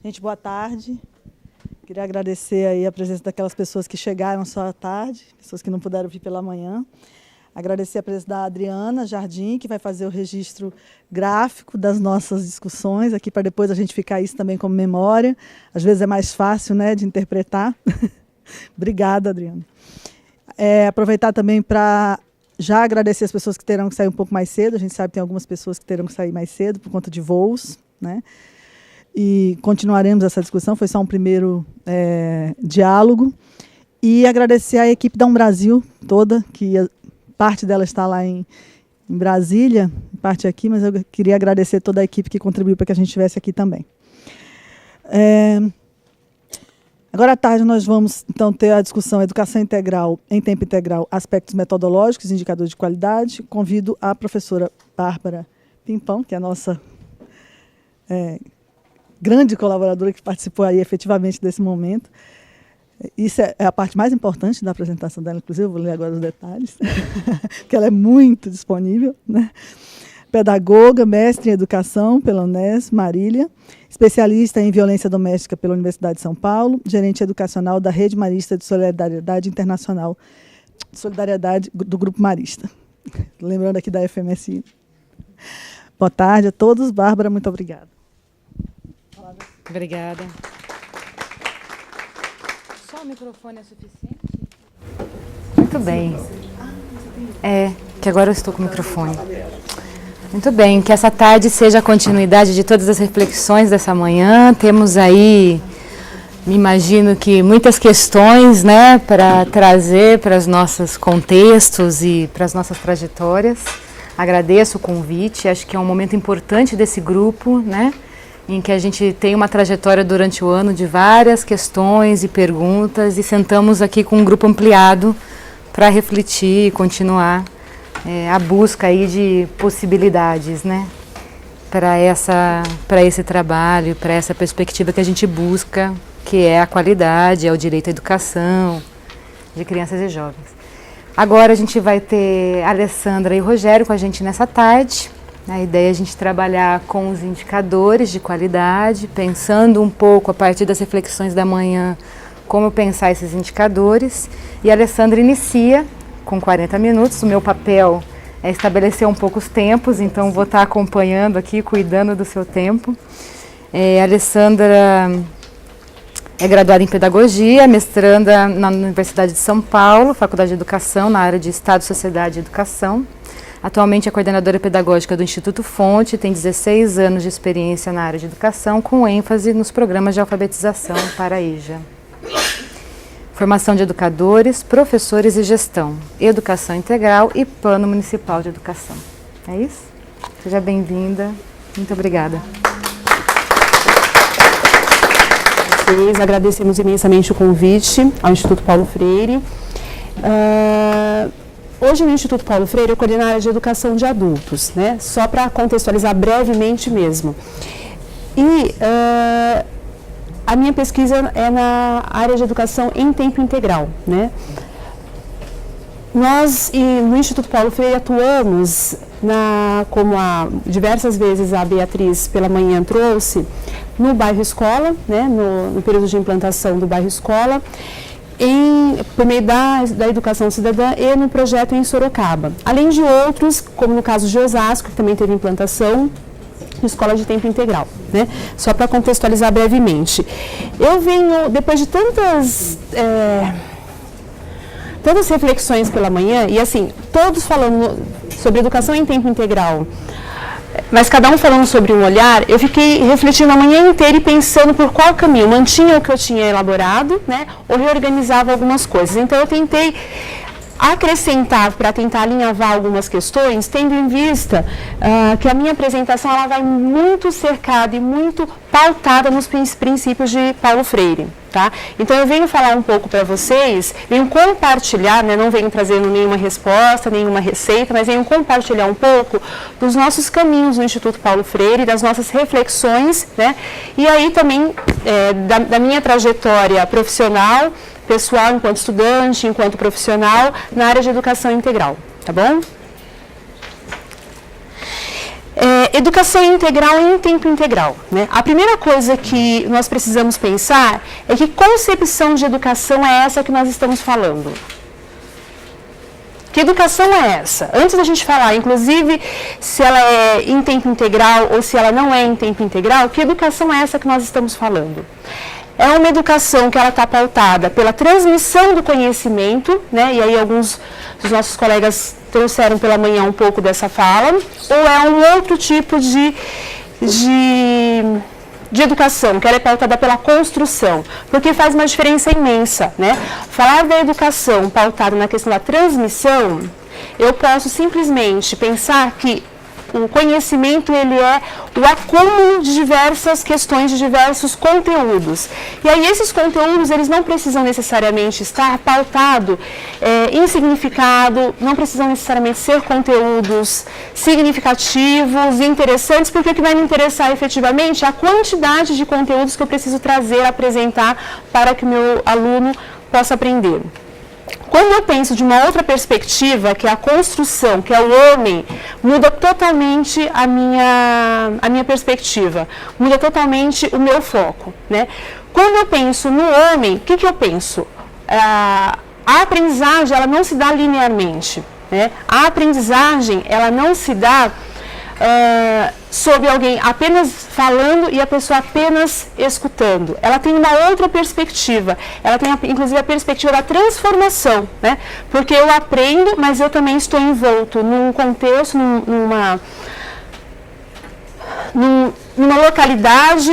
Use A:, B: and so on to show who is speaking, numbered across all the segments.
A: Gente, boa tarde. Queria agradecer aí a presença daquelas pessoas que chegaram só à tarde, pessoas que não puderam vir pela manhã. Agradecer a presença da Adriana Jardim, que vai fazer o registro gráfico das nossas discussões, aqui para depois a gente ficar isso também como memória. Às vezes é mais fácil, né, de interpretar. Obrigada, Adriana. Aproveitar também para já agradecer as pessoas que terão que sair um pouco mais cedo. A gente sabe que tem algumas pessoas que terão que sair mais cedo por conta de voos, né? E continuaremos essa discussão, foi só um primeiro diálogo. E agradecer à equipe da Brasil toda, que parte dela está lá em Brasília, parte aqui, mas eu queria agradecer toda a equipe que contribuiu para que a gente estivesse aqui também. Agora à tarde nós vamos, então, ter a discussão Educação Integral, em Tempo Integral, Aspectos Metodológicos e Indicadores de Qualidade. Convido a professora Bárbara Pimpão, que é a nossa grande colaboradora que participou aí efetivamente desse momento. Isso é a parte mais importante da apresentação dela, inclusive, eu vou ler agora os detalhes, porque ela é muito disponível, né? Pedagoga, mestre em Educação pela Unesp, Marília, especialista em Violência Doméstica pela Universidade de São Paulo, gerente educacional da Rede Marista de Solidariedade Internacional, Solidariedade do Grupo Marista. Lembrando aqui da FMSI. Boa tarde a todos. Bárbara, muito obrigada.
B: Obrigada. Só o microfone é suficiente? Muito bem. Que agora eu estou com o microfone. Muito bem, que essa tarde seja a continuidade de todas as reflexões dessa manhã. Temos aí, me imagino que muitas questões, né, para trazer para os nossos contextos e para as nossas trajetórias. Agradeço o convite, acho que é um momento importante desse grupo, né, em que a gente tem uma trajetória durante o ano de várias questões e perguntas e sentamos aqui com um grupo ampliado para refletir e continuar a busca aí de possibilidades, né, para esse trabalho, para essa perspectiva que a gente busca, que é a qualidade, é o direito à educação de crianças e jovens. Agora a gente vai ter a Alessandra e o Rogério com a gente nessa tarde. A ideia é a gente trabalhar com os indicadores de qualidade, pensando um pouco a partir das reflexões da manhã, como pensar esses indicadores. E a Alessandra inicia com 40 minutos. O meu papel é estabelecer um pouco os tempos, então vou estar acompanhando aqui, cuidando do seu tempo. A Alessandra é graduada em Pedagogia, mestranda na Universidade de São Paulo, Faculdade de Educação, na área de Estado, Sociedade e Educação. Atualmente é coordenadora pedagógica do Instituto Fonte, tem 16 anos de experiência na área de educação, com ênfase nos programas de alfabetização para a EJA. Formação de educadores, professores e gestão, educação integral e plano municipal de educação. É isso? Seja bem-vinda. Muito obrigada.
C: Agradecemos imensamente o convite ao Instituto Paulo Freire. Hoje no Instituto Paulo Freire eu coordeno a área de educação de adultos, né? Só para contextualizar brevemente mesmo. E a minha pesquisa é na área de educação em tempo integral, né? Nós, no Instituto Paulo Freire, atuamos, como diversas vezes a Beatriz pela manhã trouxe, no bairro Escola, né? No período de implantação do bairro Escola, por meio da educação cidadã e no projeto em Sorocaba. Além de outros, como no caso de Osasco, que também teve implantação, escola de tempo integral, né? Só para contextualizar brevemente. Eu venho, depois de tantas reflexões pela manhã, e assim, todos falando sobre educação em tempo integral, mas cada um falando sobre um olhar, eu fiquei refletindo a manhã inteira e pensando por qual caminho. Mantinha o que eu tinha elaborado, né, ou reorganizava algumas coisas. Então eu tentei acrescentar, para tentar alinhavar algumas questões, tendo em vista que a minha apresentação ela vai muito cercada e muito pautada nos princípios de Paulo Freire. Tá? Então eu venho falar um pouco para vocês, venho compartilhar, né, não venho trazendo nenhuma resposta, nenhuma receita, mas venho compartilhar um pouco dos nossos caminhos no Instituto Paulo Freire, das nossas reflexões, né, e aí também da minha trajetória profissional, pessoal, enquanto estudante, enquanto profissional, na área de educação integral, tá bom? educação integral em tempo integral, né? A primeira coisa que nós precisamos pensar é que concepção de educação é essa que nós estamos falando. Que educação é essa? Antes da gente falar, inclusive, se ela é em tempo integral ou se ela não é em tempo integral, que educação é essa que nós estamos falando? É uma educação que ela está pautada pela transmissão do conhecimento, né? E aí alguns dos nossos colegas trouxeram pela manhã um pouco dessa fala, ou é um outro tipo de educação, que ela é pautada pela construção, porque faz uma diferença imensa, né? Falar da educação pautada na questão da transmissão, eu posso simplesmente pensar que o conhecimento, ele é o acúmulo de diversas questões, de diversos conteúdos. E aí esses conteúdos, eles não precisam necessariamente estar pautados em significado, não precisam necessariamente ser conteúdos significativos e interessantes, porque o que vai me interessar efetivamente é a quantidade de conteúdos que eu preciso trazer, apresentar para que o meu aluno possa aprender. Quando eu penso de uma outra perspectiva, que é a construção, que é o homem, muda totalmente a minha perspectiva, muda totalmente o meu foco, né? Quando eu penso no homem, o que eu penso? A aprendizagem, ela não se dá linearmente, né? A aprendizagem, ela não se dá sobre alguém apenas falando e a pessoa apenas escutando. Ela tem uma outra perspectiva, ela tem inclusive a perspectiva da transformação, né? Porque eu aprendo, mas eu também estou envolto num contexto, numa localidade,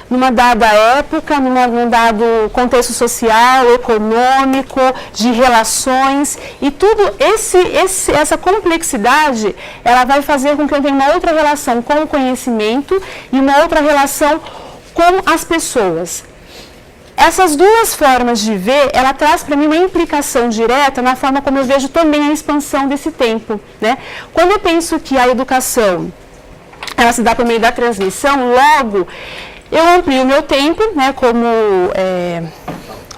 C: numa dada época, num dado contexto social, econômico, de relações, e tudo essa complexidade, ela vai fazer com que eu tenha uma outra relação com o conhecimento e uma outra relação com as pessoas. Essas duas formas de ver, ela traz para mim uma implicação direta na forma como eu vejo também a expansão desse tempo, né? Quando eu penso que a educação ela se dá por meio da transmissão, logo eu amplio o meu tempo, né, como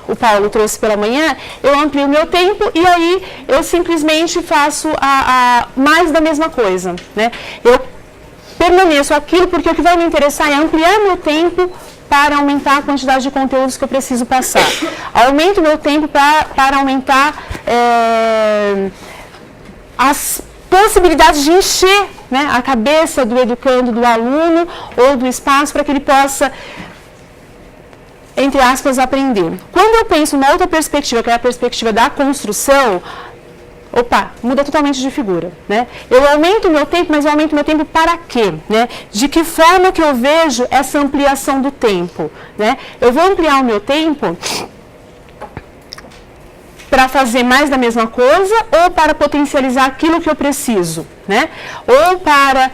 C: o Paulo trouxe pela manhã, eu amplio o meu tempo e aí eu simplesmente faço mais da mesma coisa, né? Eu permaneço aquilo porque o que vai me interessar é ampliar meu tempo para aumentar a quantidade de conteúdos que eu preciso passar. Aumento o meu tempo para aumentar as possibilidades de encher, né, a cabeça do educando, do aluno ou do espaço para que ele possa, entre aspas, aprender. Quando eu penso numa outra perspectiva, que é a perspectiva da construção, muda totalmente de figura, né? Eu aumento o meu tempo, mas eu aumento o meu tempo para quê, né? De que forma que eu vejo essa ampliação do tempo, né? Eu vou ampliar o meu tempo para fazer mais da mesma coisa ou para potencializar aquilo que eu preciso, né? Ou para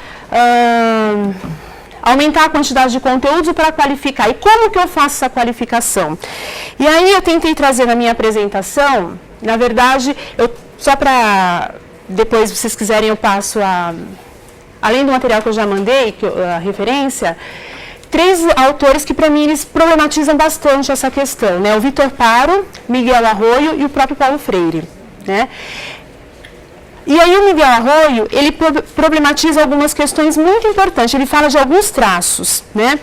C: aumentar a quantidade de conteúdos ou para qualificar. E como que eu faço essa qualificação? E aí eu tentei trazer na minha apresentação, na verdade, só para depois, se vocês quiserem, eu passo além do material que eu já mandei, a referência, 3 autores que, para mim, eles problematizam bastante essa questão, né? O Vitor Paro, Miguel Arroyo e o próprio Paulo Freire, né? E aí o Miguel Arroyo, ele problematiza algumas questões muito importantes, ele fala de alguns traços, né?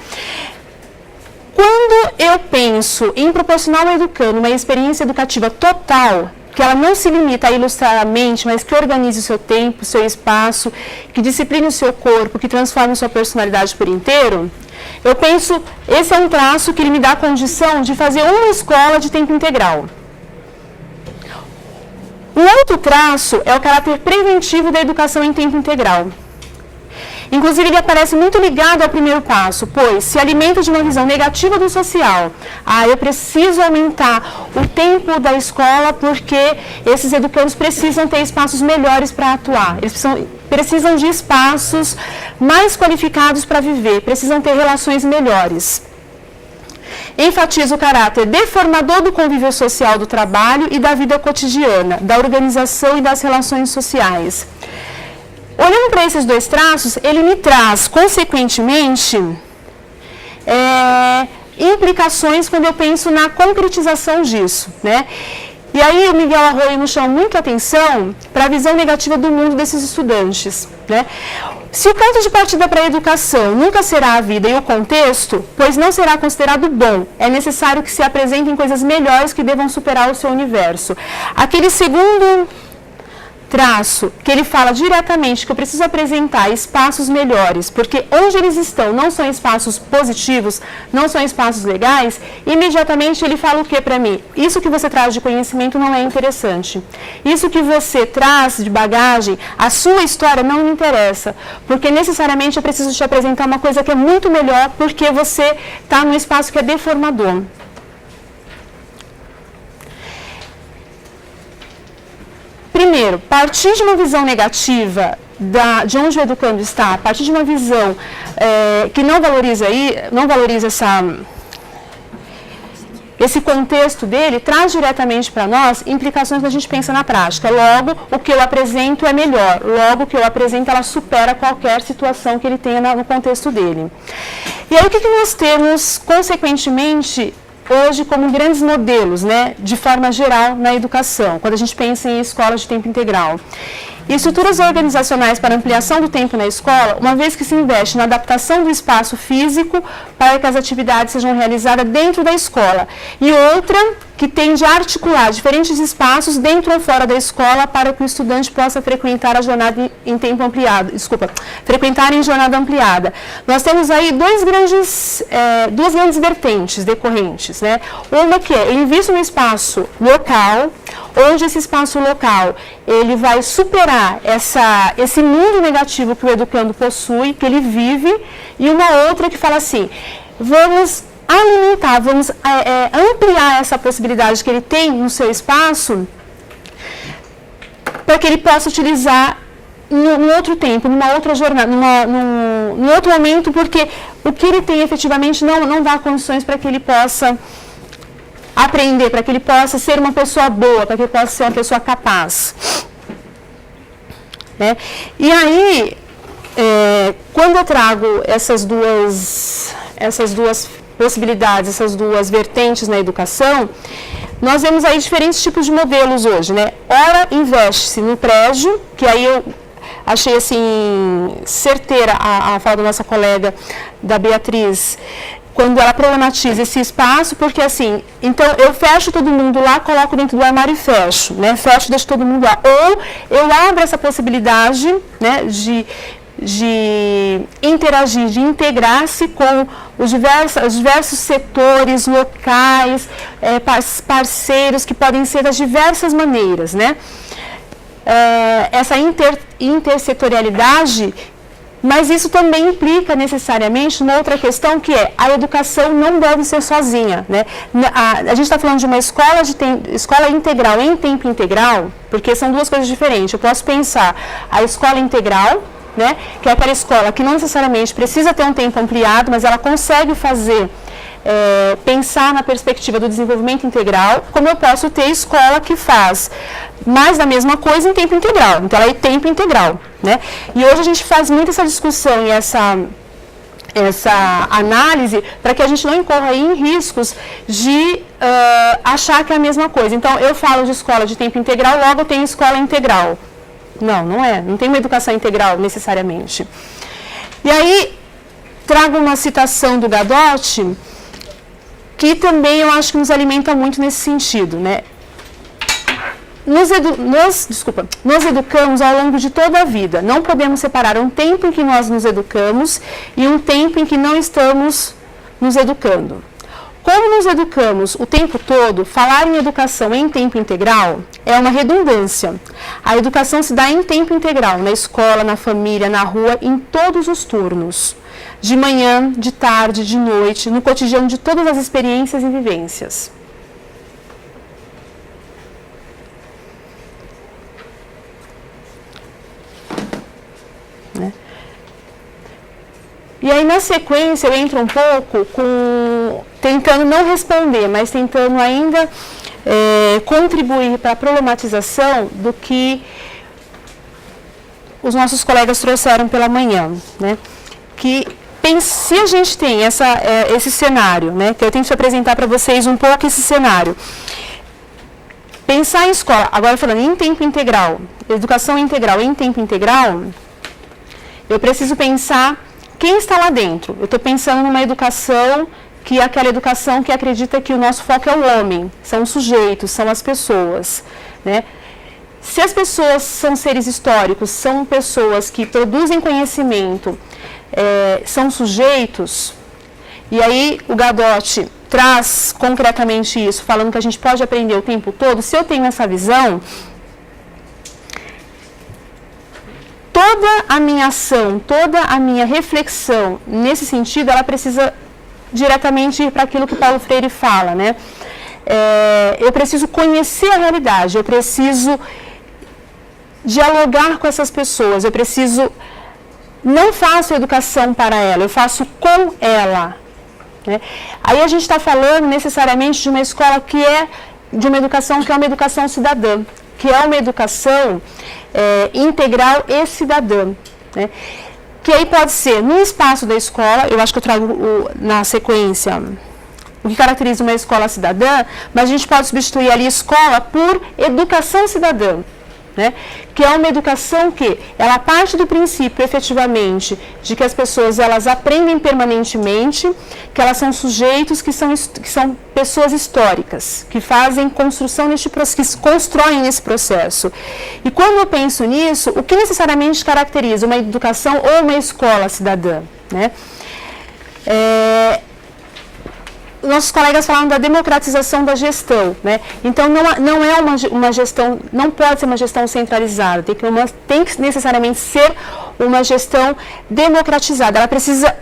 C: Quando eu penso em proporcionar ao educando uma experiência educativa total, que ela não se limita a ilustrar a mente, mas que organize o seu tempo, o seu espaço, que discipline o seu corpo, que transforme a sua personalidade por inteiro, eu penso, esse é um traço que ele me dá a condição de fazer uma escola de tempo integral. Um outro traço é o caráter preventivo da educação em tempo integral. Inclusive, ele aparece muito ligado ao primeiro passo, pois se alimenta de uma visão negativa do social. Eu preciso aumentar o tempo da escola porque esses educandos precisam ter espaços melhores para atuar. Eles precisam de espaços mais qualificados para viver, precisam ter relações melhores. Enfatiza o caráter deformador do convívio social do trabalho e da vida cotidiana, da organização e das relações sociais. Olhando para esses 2 traços, ele me traz, consequentemente, implicações quando eu penso na concretização disso, né? E aí o Miguel Arroyo nos chama muito a atenção para a visão negativa do mundo desses estudantes, né? Se o ponto de partida para a educação nunca será a vida e o contexto, pois não será considerado bom, é necessário que se apresentem coisas melhores que devam superar o seu universo. Aquele segundo traço, que ele fala diretamente que eu preciso apresentar espaços melhores, porque onde eles estão não são espaços positivos, não são espaços legais, imediatamente ele fala o que para mim? Isso que você traz de conhecimento não é interessante. Isso que você traz de bagagem, a sua história não me interessa, porque necessariamente eu preciso te apresentar uma coisa que é muito melhor, porque você está num espaço que é deformador. Primeiro, partir de uma visão negativa de onde o educando está, a partir de uma visão que não valoriza esse contexto dele, traz diretamente para nós implicações que a gente pensa na prática. Logo, o que eu apresento é melhor. Logo, o que eu apresento, ela supera qualquer situação que ele tenha no contexto dele. E aí, o que nós temos, consequentemente, hoje como grandes modelos, né, de forma geral na educação, quando a gente pensa em escolas de tempo integral? E estruturas organizacionais para ampliação do tempo na escola, uma vez que se investe na adaptação do espaço físico para que as atividades sejam realizadas dentro da escola. E outra que tende a articular diferentes espaços dentro ou fora da escola para que o estudante possa frequentar a jornada em tempo ampliado. Frequentar em jornada ampliada. Nós temos aí duas grandes vertentes decorrentes, né? Uma que é, eu invisto no espaço local, onde esse espaço local ele vai superar esse mundo negativo que o educando possui, que ele vive, e uma outra que fala assim, vamos alimentar, vamos ampliar essa possibilidade que ele tem no seu espaço para que ele possa utilizar num outro tempo, numa outra jornada, num outro momento, porque o que ele tem efetivamente não dá condições para que ele possa aprender, para que ele possa ser uma pessoa boa, para que ele possa ser uma pessoa capaz. Né? E aí, quando eu trago essas duas possibilidades, essas duas vertentes na educação, nós vemos aí diferentes tipos de modelos hoje, né? Ora, investe-se no prédio, que aí eu achei assim certeira a fala da nossa colega, da Beatriz, quando ela problematiza esse espaço, porque assim, então eu fecho todo mundo lá, coloco dentro do armário e fecho, né? Fecho e deixo todo mundo lá. Ou eu abro essa possibilidade, né, de interagir, de integrar-se com os diversos setores locais, parceiros que podem ser das diversas maneiras, né? Essa intersetorialidade, mas isso também implica necessariamente uma outra questão, que é a educação não deve ser sozinha, né? A gente está falando de uma escola integral em tempo integral, porque são duas coisas diferentes. Eu posso pensar a escola integral, né, que é aquela escola que não necessariamente precisa ter um tempo ampliado, mas ela consegue fazer, pensar na perspectiva do desenvolvimento integral, como eu posso ter escola que faz mais da mesma coisa em tempo integral. Então, ela é tempo integral, né? E hoje a gente faz muito essa discussão e essa análise para que a gente não incorra aí em riscos de achar que é a mesma coisa. Então, eu falo de escola de tempo integral, logo eu tenho escola integral. Não é. Não tem uma educação integral, necessariamente. E aí, trago uma citação do Gadotti, que também eu acho que nos alimenta muito nesse sentido, né? Nos educamos ao longo de toda a vida. Não podemos separar um tempo em que nós nos educamos e um tempo em que não estamos nos educando. Como nos educamos o tempo todo, falar em educação em tempo integral é uma redundância. A educação se dá em tempo integral, na escola, na família, na rua, em todos os turnos. De manhã, de tarde, de noite, no cotidiano de todas as experiências e vivências. Né? E aí, na sequência, eu entro um pouco tentando não responder, mas tentando ainda contribuir para a problematização do que os nossos colegas trouxeram pela manhã, né? Que se a gente tem esse cenário, né, que eu tenho que apresentar para vocês um pouco esse cenário, pensar em escola, agora falando em tempo integral, educação integral em tempo integral, Eu preciso pensar quem está lá dentro. Eu estou pensando numa educação que é aquela educação que acredita que o nosso foco é o homem, são os sujeitos, são as pessoas, né? Se as pessoas são seres históricos, são pessoas que produzem conhecimento, são sujeitos, e aí o Gadotti traz concretamente isso, falando que a gente pode aprender o tempo todo. Se eu tenho essa visão, toda a minha ação, toda a minha reflexão nesse sentido, ela precisa diretamente ir para aquilo que Paulo Freire fala, né? Eu preciso conhecer a realidade, eu preciso dialogar com essas pessoas, eu preciso, não faço educação para ela, eu faço com ela, né? Aí a gente está falando necessariamente de uma escola que é, de uma educação que é uma educação cidadã, que é uma educação integral e cidadã, né? Que aí pode ser no espaço da escola, eu acho que eu trago na sequência o que caracteriza uma escola cidadã, mas a gente pode substituir ali escola por educação cidadã, né? Que é uma educação que ela parte do princípio, efetivamente, de que as pessoas elas aprendem permanentemente, que elas são sujeitos que são pessoas históricas, que fazem construção neste processo, que constroem nesse processo. E quando eu penso nisso, o que necessariamente caracteriza uma educação ou uma escola cidadã, né? Nossos colegas falaram da democratização da gestão, né? Então não é uma gestão, não pode ser uma gestão centralizada, tem que necessariamente ser uma gestão democratizada. Ela precisa,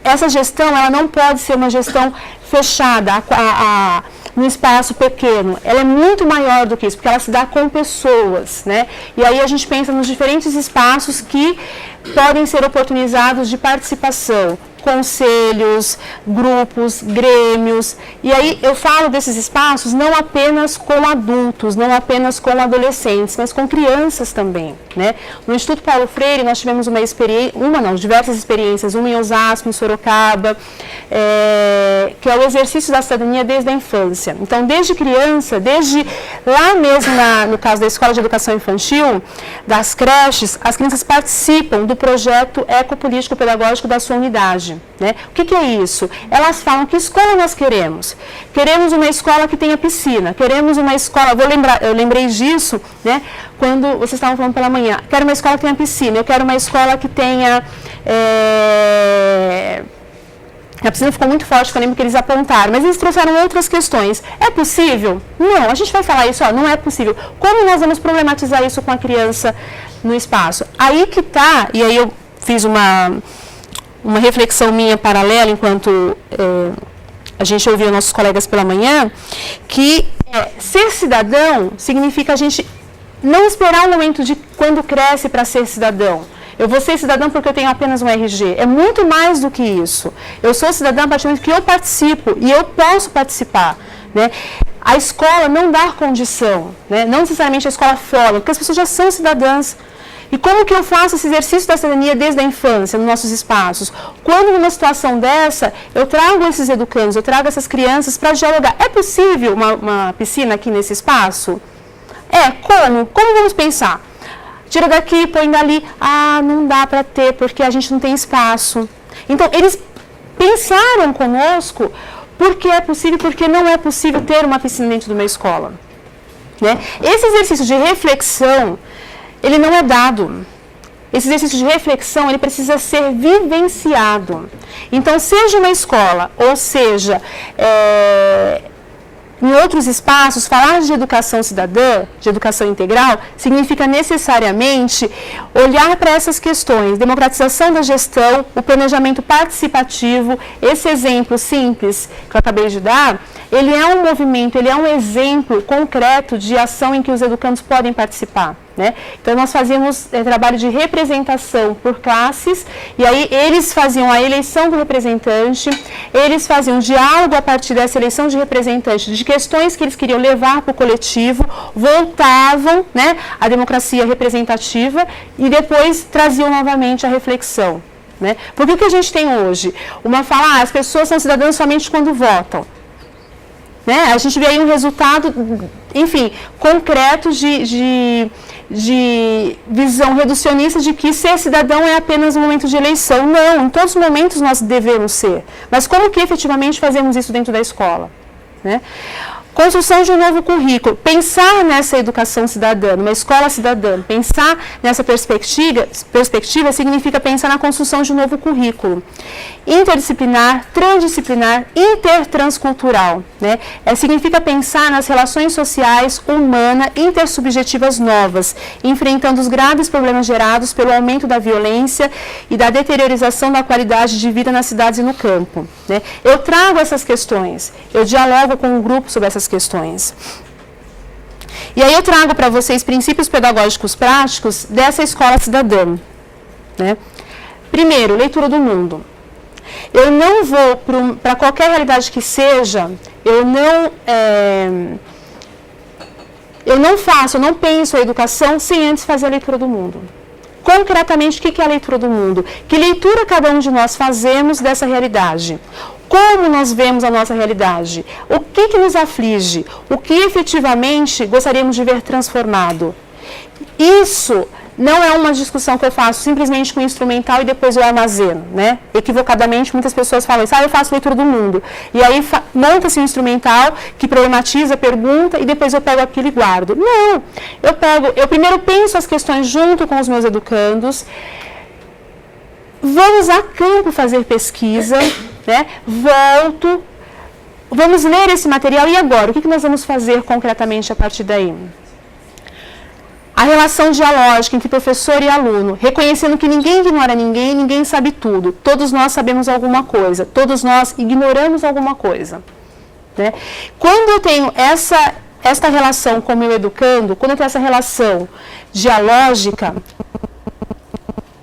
C: essa gestão, ela não pode ser uma gestão fechada num espaço pequeno. Ela é muito maior do que isso, porque ela se dá com pessoas, né? E aí a gente pensa nos diferentes espaços que podem ser oportunizados de participação, conselhos, grupos, grêmios, e aí eu falo desses espaços não apenas com adultos, não apenas com adolescentes, mas com crianças também, né? No Instituto Paulo Freire nós tivemos diversas experiências, uma em Osasco, em Sorocaba, que é o exercício da cidadania desde a infância. Então, desde criança, desde lá mesmo no caso da Escola de Educação Infantil, das creches, as crianças participam do projeto ecopolítico-pedagógico da sua unidade. Né? O que é isso? Elas falam que escola nós queremos. Queremos uma escola que tenha piscina, queremos uma escola, eu lembrei disso, né, quando vocês estavam falando pela manhã, quero uma escola que tenha piscina, eu quero uma escola que tenha... A piscina ficou muito forte, que eu lembro que eles apontaram, mas eles trouxeram outras questões. É possível? Não, a gente vai falar isso, não é possível. Como nós vamos problematizar isso com a criança no espaço? Aí que está, e aí eu fiz uma reflexão minha paralela, enquanto a gente ouviu nossos colegas pela manhã, que ser cidadão significa a gente não esperar o momento de quando cresce para ser cidadão. Eu vou ser cidadão porque eu tenho apenas um RG. É muito mais do que isso. Eu sou cidadão a partir do momento que eu participo e eu posso participar, né? A escola não dá condição, né? Não necessariamente a escola forma, porque as pessoas já são cidadãs. E como que eu faço esse exercício da cidadania desde a infância, nos nossos espaços? Quando numa situação dessa, eu trago esses educandos, eu trago essas crianças para dialogar. É possível uma piscina aqui nesse espaço? Como? Como vamos pensar? Tira daqui, põe dali. Não dá para ter, porque a gente não tem espaço. Então, eles pensaram conosco porque é possível, porque não é possível ter uma piscina dentro de uma escola, né? Esse exercício de reflexão, ele não é dado. Esse exercício de reflexão, ele precisa ser vivenciado. Então, seja uma escola, ou seja, em outros espaços, falar de educação cidadã, de educação integral, significa necessariamente olhar para essas questões, democratização da gestão, o planejamento participativo. Esse exemplo simples que eu acabei de dar, ele é um movimento, ele é um exemplo concreto de ação em que os educandos podem participar, né? Então, nós fazíamos trabalho de representação por classes, e aí eles faziam a eleição do representante, eles faziam diálogo a partir dessa eleição de representante, de questões que eles queriam levar para o coletivo, voltavam, né, à democracia representativa e depois traziam novamente a reflexão, né? Porque o que a gente tem hoje? Uma fala, as pessoas são cidadãs somente quando votam, né? A gente vê aí um resultado, enfim, concreto de de visão reducionista de que ser cidadão é apenas um momento de eleição. Não, em todos os momentos nós devemos ser. Mas como que efetivamente fazemos isso dentro da escola? Né? Construção de um novo currículo, pensar nessa educação cidadã, numa escola cidadã, pensar nessa perspectiva significa pensar na construção de um novo currículo. Interdisciplinar, transdisciplinar, intertranscultural. Né? Significa pensar nas relações sociais, humanas, intersubjetivas novas, enfrentando os graves problemas gerados pelo aumento da violência e da deteriorização da qualidade de vida nas cidades e no campo. Né? Eu trago essas questões, eu dialogo com um grupo sobre essas questões. E aí eu trago para vocês princípios pedagógicos práticos dessa escola cidadã. Né? Primeiro, leitura do mundo. Eu não vou para qualquer realidade que seja, eu não penso a educação sem antes fazer a leitura do mundo. Concretamente, o que é a leitura do mundo? Que leitura cada um de nós fazemos dessa realidade? Como nós vemos a nossa realidade? O que nos aflige? O que efetivamente gostaríamos de ver transformado? Isso não é uma discussão que eu faço simplesmente com o instrumental e depois eu armazeno, né? Equivocadamente, muitas pessoas falam isso, eu faço leitura do mundo. E aí monta-se um instrumental que problematiza, pergunta e depois eu pego aquilo e guardo. Não, eu primeiro penso as questões junto com os meus educandos, vamos a campo fazer pesquisa, né? Volto, vamos ler esse material e agora? O que nós vamos fazer concretamente a partir daí? A relação dialógica entre professor e aluno, reconhecendo que ninguém ignora ninguém, ninguém sabe tudo. Todos nós sabemos alguma coisa, todos nós ignoramos alguma coisa. Né? Quando eu tenho esta relação com o meu educando, quando eu tenho essa relação dialógica,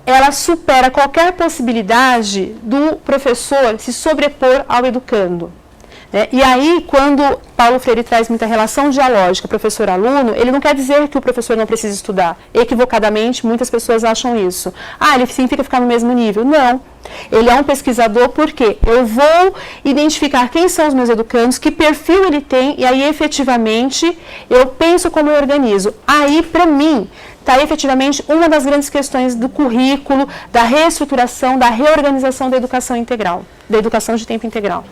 C: ela supera qualquer possibilidade do professor se sobrepor ao educando. E aí, quando Paulo Freire traz muita relação dialógica professor-aluno, ele não quer dizer que o professor não precisa estudar. Equivocadamente, muitas pessoas acham isso. Ele significa ficar no mesmo nível. Não. Ele é um pesquisador porque eu vou identificar quem são os meus educandos, que perfil ele tem, e aí, efetivamente, eu penso como eu organizo. Aí, para mim, está efetivamente uma das grandes questões do currículo, da reestruturação, da reorganização da educação integral, da educação de tempo integral.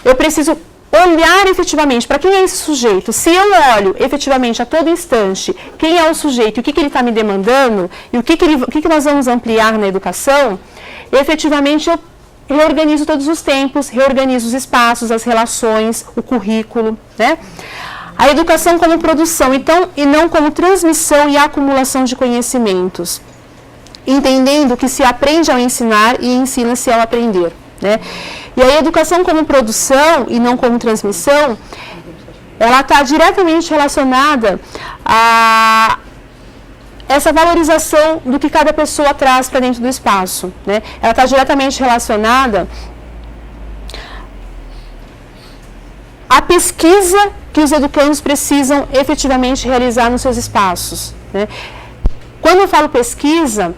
C: Eu preciso olhar efetivamente para quem é esse sujeito. Se eu olho efetivamente a todo instante quem é o sujeito e o que ele está me demandando e o que nós vamos ampliar na educação, efetivamente eu reorganizo todos os tempos, reorganizo os espaços, as relações, o currículo, né? A educação como produção, então, e não como transmissão e acumulação de conhecimentos. Entendendo que se aprende ao ensinar e ensina-se ao aprender. Né? E a educação como produção e não como transmissão, ela está diretamente relacionada a essa valorização do que cada pessoa traz para dentro do espaço. Né? Ela está diretamente relacionada à pesquisa que os educandos precisam efetivamente realizar nos seus espaços. Né? Quando eu falo pesquisa,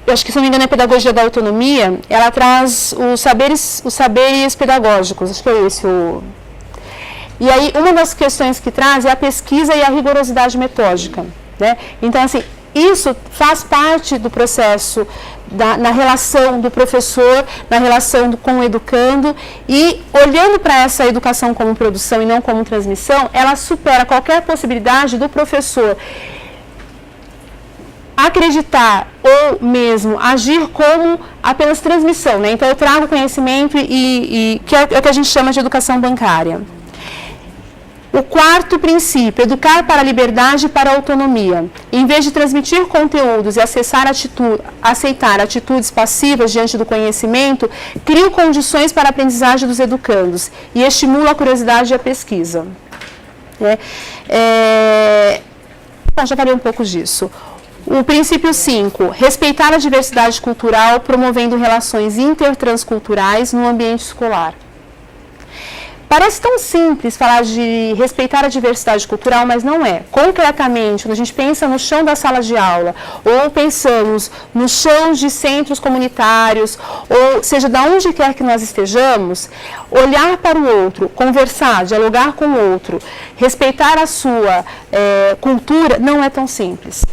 C: eu acho que, se não me engano, a pedagogia da autonomia, ela traz os saberes pedagógicos, acho que é esse o... E aí, uma das questões que traz é a pesquisa e a rigorosidade metódica. Né? Então, assim, isso faz parte do processo na relação do professor, na relação com o educando, e olhando para essa educação como produção e não como transmissão, ela supera qualquer possibilidade do professor acreditar ou mesmo agir como apenas transmissão. Né? Então, eu trago conhecimento que é o que a gente chama de educação bancária. O quarto princípio, educar para a liberdade e para a autonomia. Em vez de transmitir conteúdos e aceitar atitudes passivas diante do conhecimento, crio condições para a aprendizagem dos educandos e estimula a curiosidade e a pesquisa. Já falei um pouco disso. O princípio 5, respeitar a diversidade cultural, promovendo relações intertransculturais no ambiente escolar. Parece tão simples falar de respeitar a diversidade cultural, mas não é. Concretamente, quando a gente pensa no chão da sala de aula, ou pensamos no chão de centros comunitários, ou seja, de onde quer que nós estejamos, olhar para o outro, conversar, dialogar com o outro, respeitar a sua cultura, não é tão simples.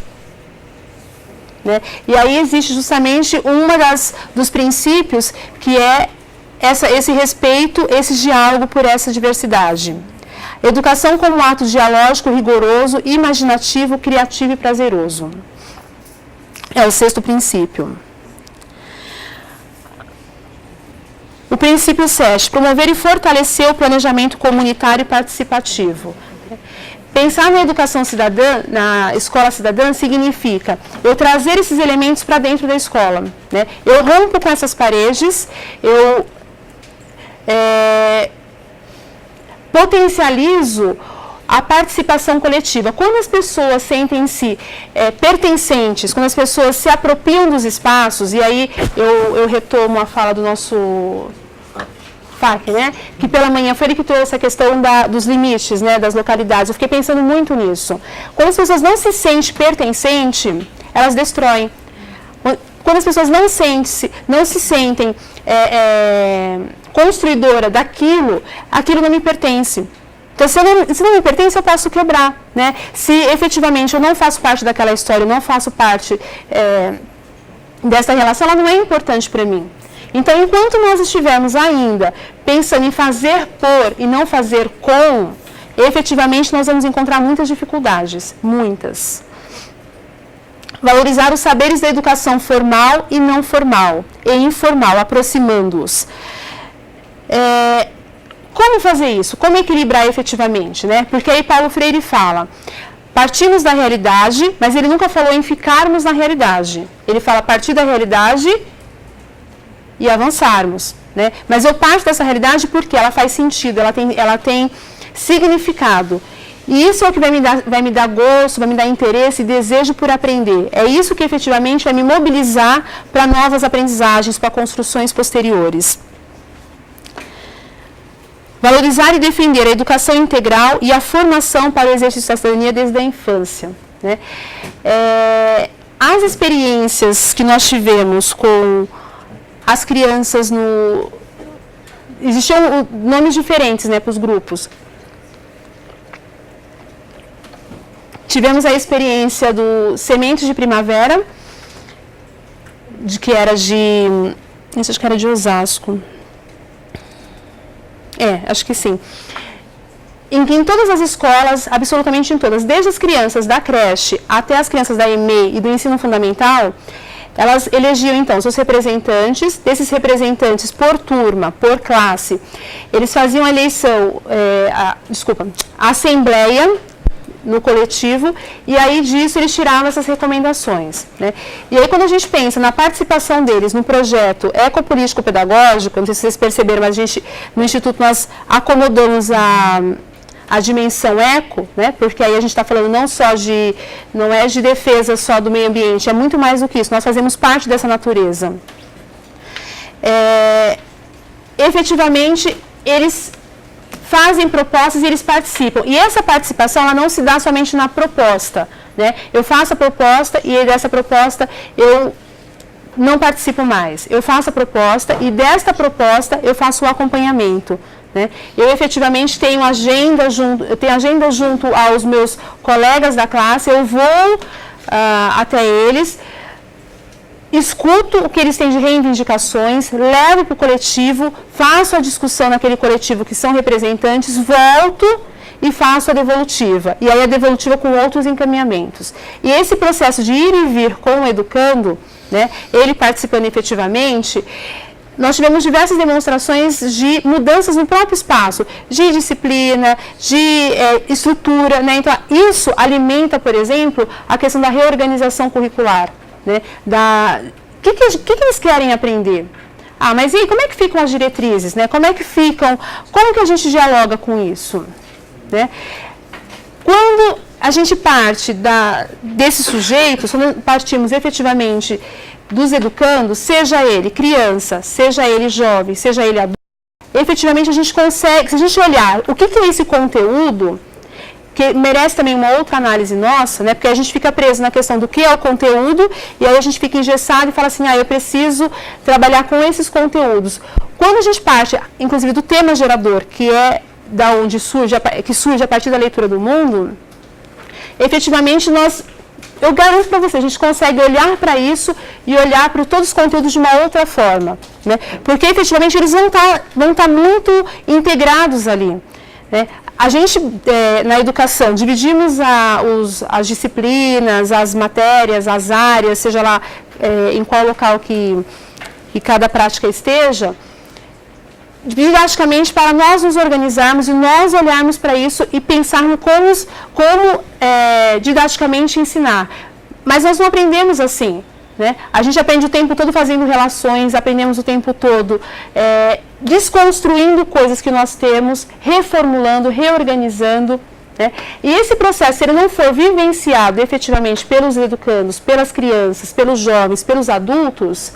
C: Né? E aí existe justamente dos princípios que é esse respeito, esse diálogo por essa diversidade. Educação como ato dialógico, rigoroso, imaginativo, criativo e prazeroso. É o 6º princípio. O princípio 7, promover e fortalecer o planejamento comunitário e participativo. Pensar na educação cidadã, na escola cidadã, significa eu trazer esses elementos para dentro da escola. Né? Eu rompo com essas paredes, eu potencializo a participação coletiva. Quando as pessoas sentem-se pertencentes, quando as pessoas se apropriam dos espaços, e aí eu retomo a fala do nosso FAC, né? Que pela manhã foi ele que trouxe a questão dos limites, né? Das localidades. Eu fiquei pensando muito nisso. Quando as pessoas não se sentem pertencentes, elas destroem. Quando as pessoas não se sentem construidora daquilo, aquilo não me pertence. Então, se não me pertence, eu posso quebrar. Né? Se efetivamente eu não faço parte daquela história, eu não faço parte dessa relação, ela não é importante para mim. Então, enquanto nós estivermos ainda pensando em fazer por e não fazer com, efetivamente nós vamos encontrar muitas dificuldades, muitas. Valorizar os saberes da educação formal e não formal, e informal, aproximando-os. Como fazer isso? Como equilibrar efetivamente? Né? Porque aí Paulo Freire fala, partimos da realidade, mas ele nunca falou em ficarmos na realidade. Ele fala partir da realidade e avançarmos. Né? Mas eu parto dessa realidade porque ela faz sentido, ela tem significado. E isso é o que vai me dar gosto, vai me dar interesse e desejo por aprender. É isso que efetivamente vai me mobilizar para novas aprendizagens, para construções posteriores. Valorizar e defender a educação integral e a formação para o exercício da cidadania desde a infância. Né? As experiências que nós tivemos com as crianças existiam nomes diferentes, né, para os grupos. Tivemos a experiência do Sementes de Primavera, acho que era de Osasco. Acho que sim. Em que em todas as escolas, absolutamente em todas, desde as crianças da creche até as crianças da EMEI e do ensino fundamental, elas elegiam, então, seus representantes, desses representantes por turma, por classe, eles faziam a eleição, a assembleia no coletivo, e aí disso eles tiravam essas recomendações. Né? E aí quando a gente pensa na participação deles no projeto ecopolítico-pedagógico, não sei se vocês perceberam, mas no Instituto nós acomodamos a dimensão eco, né? Porque aí a gente está falando não é de defesa só do meio ambiente, é muito mais do que isso, nós fazemos parte dessa natureza. Efetivamente, eles fazem propostas e eles participam. E essa participação ela não se dá somente na proposta. Né? Eu faço a proposta e dessa proposta eu não participo mais. Eu faço a proposta e desta proposta eu faço o acompanhamento. Né? Eu efetivamente tenho agenda junto aos meus colegas da classe, eu vou até eles, escuto o que eles têm de reivindicações, levo para o coletivo, faço a discussão naquele coletivo que são representantes, volto e faço a devolutiva. E aí a devolutiva com outros encaminhamentos. E esse processo de ir e vir com o educando, né, ele participando efetivamente, nós tivemos diversas demonstrações de mudanças no próprio espaço, de disciplina, de estrutura. Né? Então, isso alimenta, por exemplo, a questão da reorganização curricular. Né? O que eles querem aprender? Mas e aí, como é que ficam as diretrizes? Né? Como que a gente dialoga com isso? Né? Quando a gente parte desses sujeitos, quando partimos efetivamente dos educandos, seja ele criança, seja ele jovem, seja ele adulto, efetivamente a gente consegue, se a gente olhar o que é esse conteúdo, que merece também uma outra análise nossa, né? Porque a gente fica preso na questão do que é o conteúdo e aí a gente fica engessado e fala assim, eu preciso trabalhar com esses conteúdos. Quando a gente parte, inclusive, do tema gerador, que é da onde surge a partir da leitura do mundo, efetivamente eu garanto para você, a gente consegue olhar para isso e olhar para todos os conteúdos de uma outra forma, né? Porque efetivamente eles vão estar muito integrados ali, né? A gente, na educação, dividimos as disciplinas, as matérias, as áreas, seja lá em qual local que cada prática esteja, didaticamente para nós nos organizarmos e nós olharmos para isso e pensarmos como didaticamente ensinar. Mas nós não aprendemos assim, né? A gente aprende o tempo todo fazendo relações, aprendemos o tempo todo desconstruindo coisas que nós temos, reformulando, reorganizando, né? E esse processo, se ele não for vivenciado efetivamente pelos educandos, pelas crianças, pelos jovens, pelos adultos,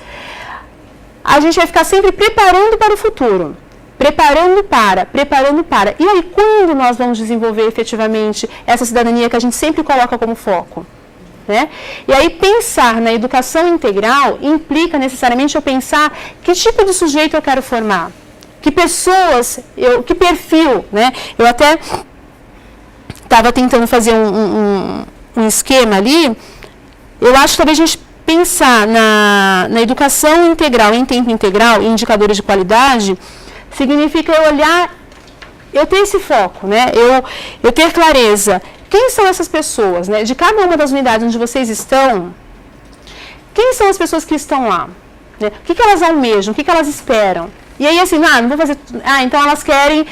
C: a gente vai ficar sempre preparando para o futuro, preparando para. E aí, quando nós vamos desenvolver efetivamente essa cidadania que a gente sempre coloca como foco? Né? E aí, pensar na educação integral implica necessariamente eu pensar que tipo de sujeito eu quero formar, que pessoas, que perfil, né? Eu até estava tentando fazer um esquema ali, eu acho que talvez a gente pensar na educação integral, em tempo integral, em indicadores de qualidade, significa eu olhar, eu ter esse foco, né? Eu ter clareza. Quem são essas pessoas, né? De cada uma das unidades onde vocês estão, quem são as pessoas que estão lá? Né? O que elas almejam? O que elas esperam? E aí, assim, não vou fazer... então elas querem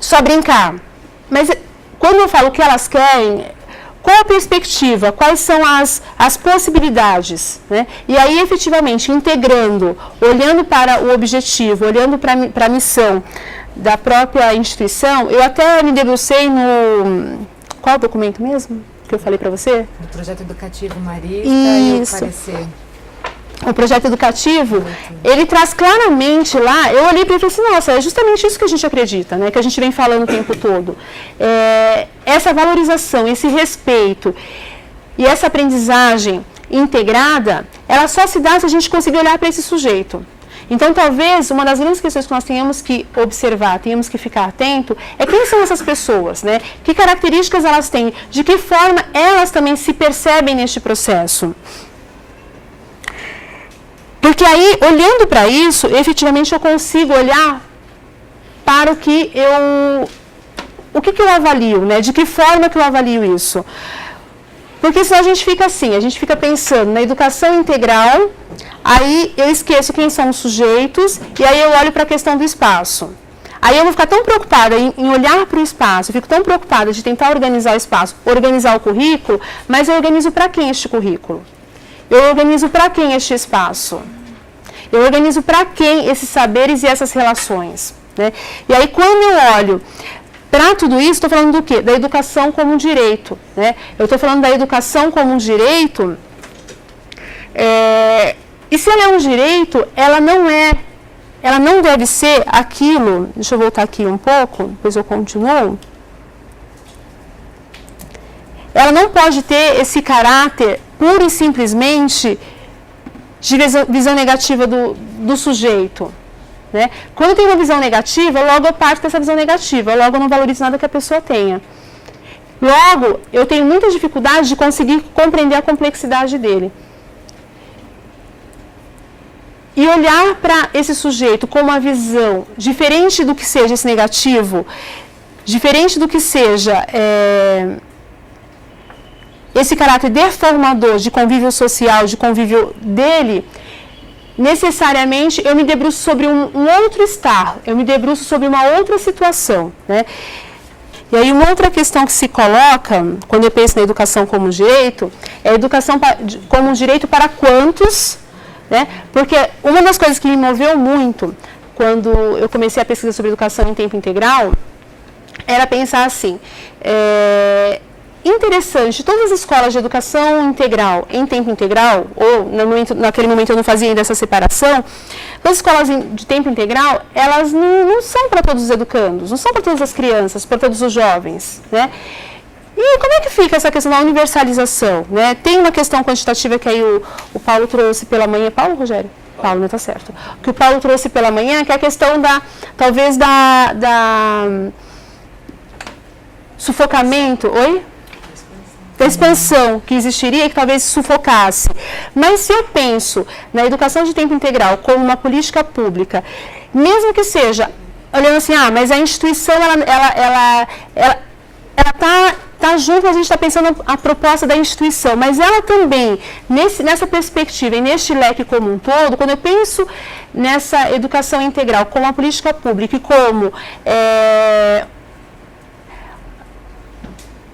C: só brincar. Mas quando eu falo o que elas querem, qual a perspectiva? Quais são as possibilidades? Né? E aí, efetivamente, integrando, olhando para o objetivo, olhando para a missão da própria instituição, eu até me debrucei no... Qual documento mesmo que eu falei para você?
B: O projeto educativo Marista e o parecer.
C: O projeto educativo, ele traz claramente lá, eu olhei para ele e falei assim, nossa, é justamente isso que a gente acredita, né, que a gente vem falando o tempo todo. Essa valorização, esse respeito e essa aprendizagem integrada, ela só se dá se a gente conseguir olhar para esse sujeito. Então, talvez, uma das grandes questões que nós tenhamos que observar, tenhamos que ficar atento, é quem são essas pessoas, né? Que características elas têm, de que forma elas também se percebem neste processo. Porque aí, olhando para isso, efetivamente eu consigo olhar para o que eu avalio, né? De que forma que eu avalio isso. Porque senão a gente fica assim, a gente fica pensando na educação integral, aí eu esqueço quem são os sujeitos, e aí eu olho para a questão do espaço. Aí eu vou ficar tão preocupada em olhar para o espaço, eu fico tão preocupada de tentar organizar o espaço, organizar o currículo, mas eu organizo para quem este currículo? Eu organizo para quem este espaço? Eu organizo para quem esses saberes e essas relações? Né? E aí quando eu olho para tudo isso, estou falando do quê? Da educação como um direito. Né? Eu estou falando da educação como um direito, e se ela é um direito, ela não deve ser aquilo, deixa eu voltar aqui um pouco, depois eu continuo. Ela não pode ter esse caráter pura e simplesmente de visão negativa do sujeito. Né? Quando eu tenho uma visão negativa, logo eu parto dessa visão negativa, logo eu não valorizo nada que a pessoa tenha. Logo, eu tenho muita dificuldade de conseguir compreender a complexidade dele. E olhar para esse sujeito com uma visão diferente do que seja esse negativo, diferente do que seja esse caráter deformador de convívio social, de convívio dele, necessariamente eu me debruço sobre um outro estar, eu me debruço sobre uma outra situação. Né? E aí uma outra questão que se coloca, quando eu penso na educação como direito, é a educação como um direito para quantos, né? Porque uma das coisas que me moveu muito, quando eu comecei a pesquisa sobre educação em tempo integral, era pensar assim, interessante, todas as escolas de educação integral, em tempo integral, ou naquele momento eu não fazia ainda essa separação, as escolas de tempo integral, elas não são para todos os educandos, não são para todas as crianças, para todos os jovens, né? E como é que fica essa questão da universalização, né? Tem uma questão quantitativa que aí o Paulo trouxe pela manhã. Paulo, Rogério? Paulo, não está certo. Que o Paulo trouxe pela manhã, que é a questão talvez da sufocamento, da expansão que existiria e que talvez sufocasse. Mas se eu penso na educação de tempo integral como uma política pública, mesmo que seja, olhando assim, mas a instituição, ela está junto, a gente está pensando a proposta da instituição, mas ela também, nessa perspectiva e neste leque como um todo, quando eu penso nessa educação integral como uma política pública e como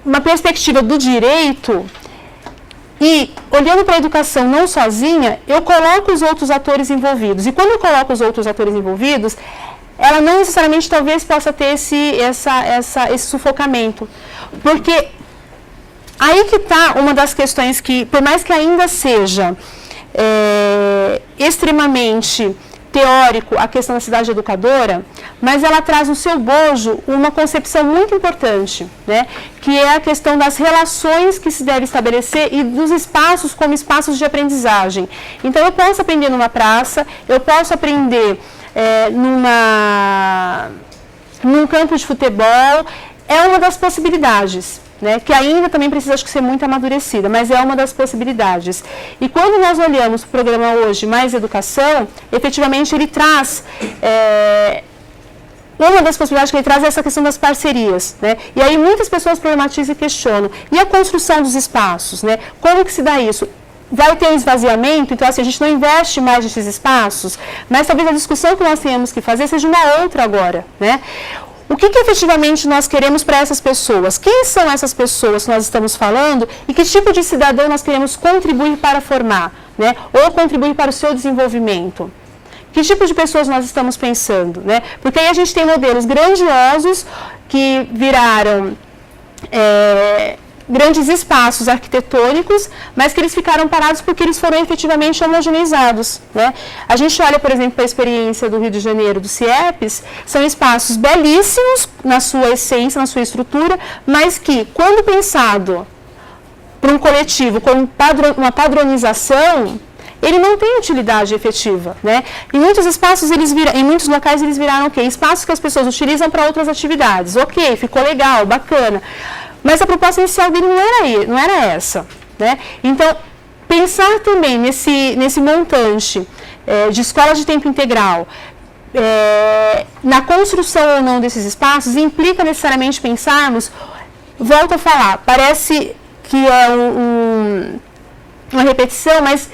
C: uma perspectiva do direito, e olhando para a educação não sozinha, eu coloco os outros atores envolvidos. E quando eu coloco os outros atores envolvidos, ela não necessariamente talvez possa ter esse sufocamento. Porque aí que está uma das questões que, por mais que ainda seja extremamente teórico a questão da cidade educadora, mas ela traz no seu bojo uma concepção muito importante, né? Que é a questão das relações que se deve estabelecer e dos espaços como espaços de aprendizagem. Então, eu posso aprender numa praça, eu posso aprender num campo de futebol, é uma das possibilidades, né, que ainda também precisa, acho que, ser muito amadurecida, mas é uma das possibilidades. E quando nós olhamos o programa hoje, Mais Educação, efetivamente ele traz, uma das possibilidades que ele traz é essa questão das parcerias, né, e aí muitas pessoas problematizam e questionam. E a construção dos espaços, né, como que se dá isso? Vai ter um esvaziamento, então assim, a gente não investe mais nesses espaços, mas talvez a discussão que nós tenhamos que fazer seja uma outra agora, né? O que efetivamente nós queremos para essas pessoas? Quem são essas pessoas que nós estamos falando e que tipo de cidadão nós queremos contribuir para formar, né? Ou contribuir para o seu desenvolvimento? Que tipo de pessoas nós estamos pensando, né? Porque aí a gente tem modelos grandiosos que viraram grandes espaços arquitetônicos, mas que eles ficaram parados porque eles foram efetivamente homogeneizados, né? A gente olha, por exemplo, para a experiência do Rio de Janeiro, do CIEPs, são espaços belíssimos na sua essência, na sua estrutura, mas que, quando pensado para um coletivo como uma padronização, ele não tem utilidade efetiva, né? Em muitos espaços, em muitos locais, eles viraram o quê? Espaços que as pessoas utilizam para outras atividades. Ok, ficou legal, bacana. Mas a proposta inicial dele não era essa, né? Então, pensar também nesse montante de escolas de tempo integral, na construção ou não desses espaços, implica necessariamente pensarmos, volto a falar, parece que é uma repetição, mas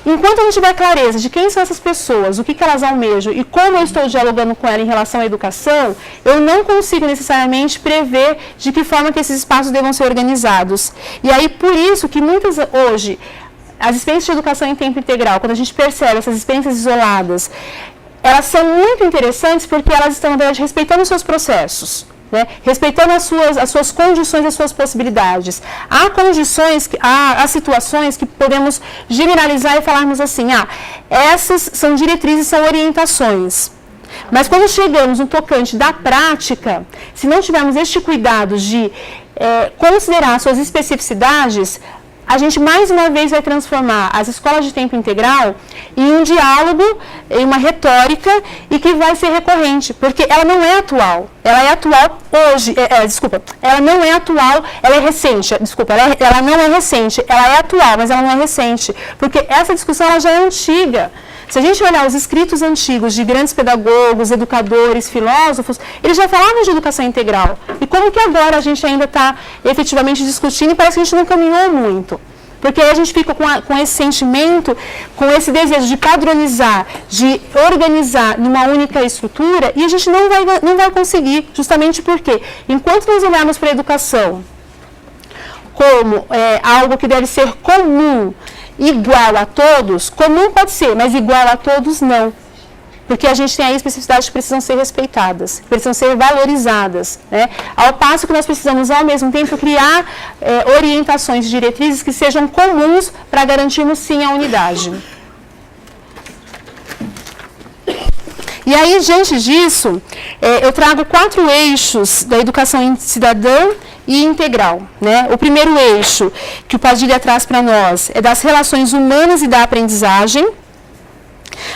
C: enquanto eu não tiver clareza de quem são essas pessoas, o que elas almejam e como eu estou dialogando com elas em relação à educação, eu não consigo necessariamente prever de que forma que esses espaços devam ser organizados. E aí, por isso que muitas, hoje, as experiências de educação em tempo integral, quando a gente percebe essas experiências isoladas, elas são muito interessantes porque elas estão, na verdade, respeitando os seus processos, né? Respeitando as suas condições e as suas possibilidades. Há situações que podemos generalizar e falarmos assim, essas são diretrizes, são orientações. Mas quando chegamos no tocante da prática, se não tivermos este cuidado de considerar suas especificidades, a gente mais uma vez vai transformar as escolas de tempo integral em um diálogo, em uma retórica e que vai ser recorrente, porque ela não é atual. Ela é atual hoje, ela não é atual, ela é recente, ela não é recente, ela é atual, mas ela não é recente, porque essa discussão ela já é antiga. Se a gente olhar os escritos antigos de grandes pedagogos, educadores, filósofos, eles já falavam de educação integral. E como que agora a gente ainda está efetivamente discutindo e parece que a gente não caminhou muito? Porque aí a gente fica com esse sentimento, com esse desejo de padronizar, de organizar numa única estrutura, e a gente não vai conseguir, justamente porque, enquanto nós olharmos para a educação como algo que deve ser comum, igual a todos, comum pode ser, mas igual a todos não. porque a gente tem aí especificidades que precisam ser respeitadas, precisam ser valorizadas, né? Ao passo que nós precisamos, ao mesmo tempo, criar orientações, diretrizes que sejam comuns para garantirmos, sim, a unidade. E aí, diante disso, eu trago 4 eixos da educação cidadã e integral, né? O primeiro eixo que o Padilha traz para nós é das relações humanas e da aprendizagem.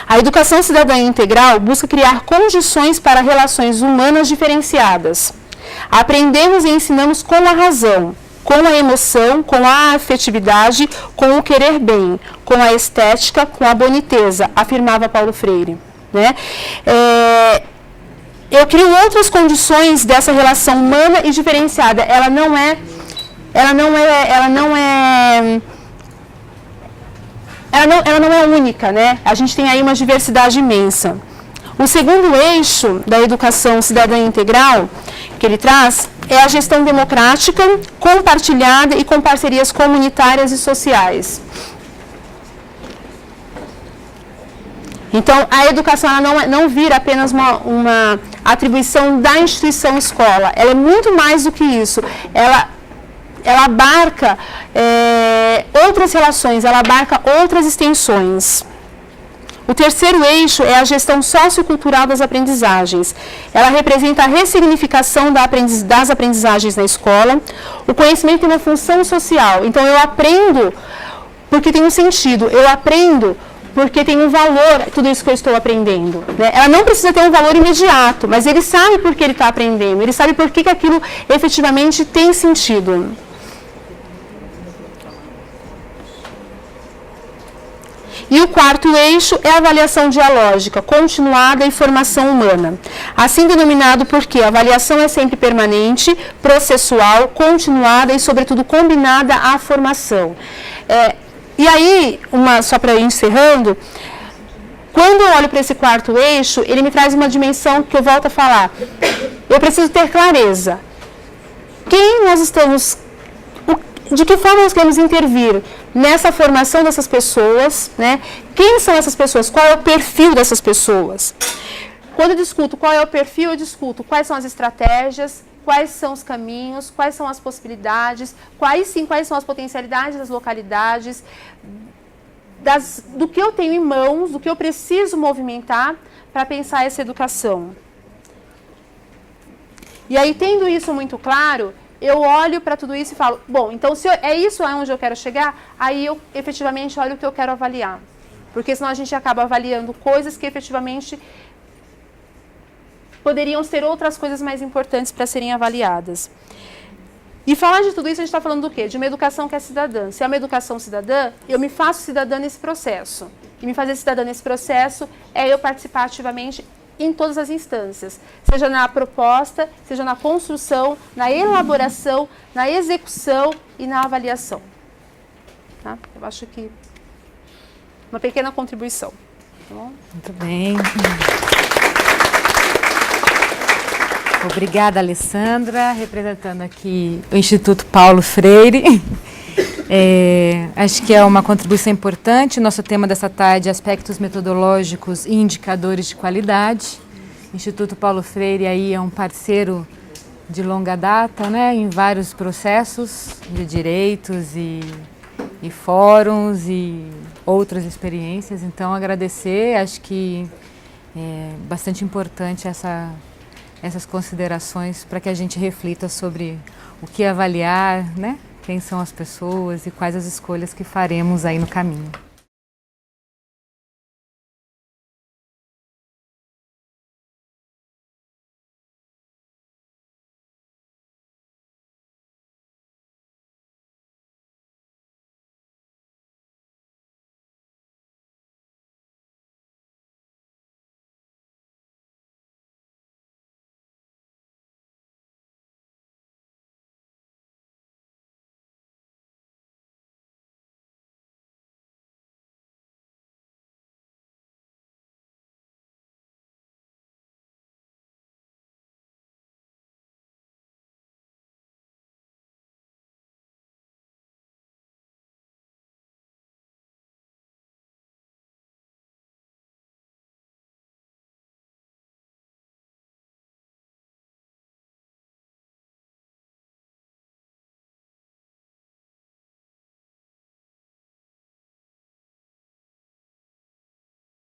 C: A educação cidadã e integral busca criar condições para relações humanas diferenciadas. Aprendemos e ensinamos com a razão, com a emoção, com a afetividade, com o querer bem, com a estética, com a boniteza, afirmava Paulo Freire, né? Eu crio outras condições dessa relação humana e diferenciada. Ela não é única, né? A gente tem aí uma diversidade imensa. O segundo eixo da educação cidadã integral que ele traz é a gestão democrática, compartilhada e com parcerias comunitárias e sociais. Então, a educação ela não vira apenas uma atribuição da instituição escola. Ela é muito mais do que isso. Ela abarca outras relações, ela abarca outras extensões. O terceiro eixo é a gestão sociocultural das aprendizagens. Ela representa a ressignificação das aprendizagens na escola. O conhecimento tem uma função social. Então, eu aprendo porque tem um sentido. Eu aprendo porque tem um valor, tudo isso que eu estou aprendendo, né? Ela não precisa ter um valor imediato, mas ele sabe por que ele está aprendendo, ele sabe por que aquilo efetivamente tem sentido. E o quarto eixo é a avaliação dialógica, continuada e formação humana. Assim denominado porque a avaliação é sempre permanente, processual, continuada e, sobretudo, combinada à formação. E aí, só para ir encerrando, quando eu olho para esse quarto eixo, ele me traz uma dimensão que eu volto a falar. Eu preciso ter clareza. Quem nós estamos, de que forma nós queremos intervir nessa formação dessas pessoas, né? Quem são essas pessoas? Qual é o perfil dessas pessoas? Quando eu discuto qual é o perfil, eu discuto quais são as estratégias, quais são os caminhos, quais são as possibilidades, quais são as potencialidades das localidades, do que eu tenho em mãos, do que eu preciso movimentar para pensar essa educação. E aí, tendo isso muito claro, eu olho para tudo isso e falo, bom, então se é isso aonde eu quero chegar, aí eu efetivamente olho o que eu quero avaliar. Porque senão a gente acaba avaliando coisas que efetivamente poderiam ser outras coisas mais importantes para serem avaliadas. E falar de tudo isso, a gente está falando do quê? De uma educação que é cidadã. Se é uma educação cidadã, eu me faço cidadã nesse processo. E me fazer cidadã nesse processo é eu participar ativamente em todas as instâncias. Seja na proposta, seja na construção, na elaboração, na execução e na avaliação. Tá? Eu acho que uma pequena contribuição. Tá bom?
B: Muito bem. Obrigada, Alessandra, representando aqui o Instituto Paulo Freire. Acho que é uma contribuição importante. Nosso tema dessa tarde é aspectos metodológicos e indicadores de qualidade. O Instituto Paulo Freire aí é um parceiro de longa data, né, em vários processos de direitos e fóruns e outras experiências. Então, agradecer, acho que é bastante importante essas considerações para que a gente reflita sobre o que avaliar, né? Quem são as pessoas e quais as escolhas que faremos aí no caminho.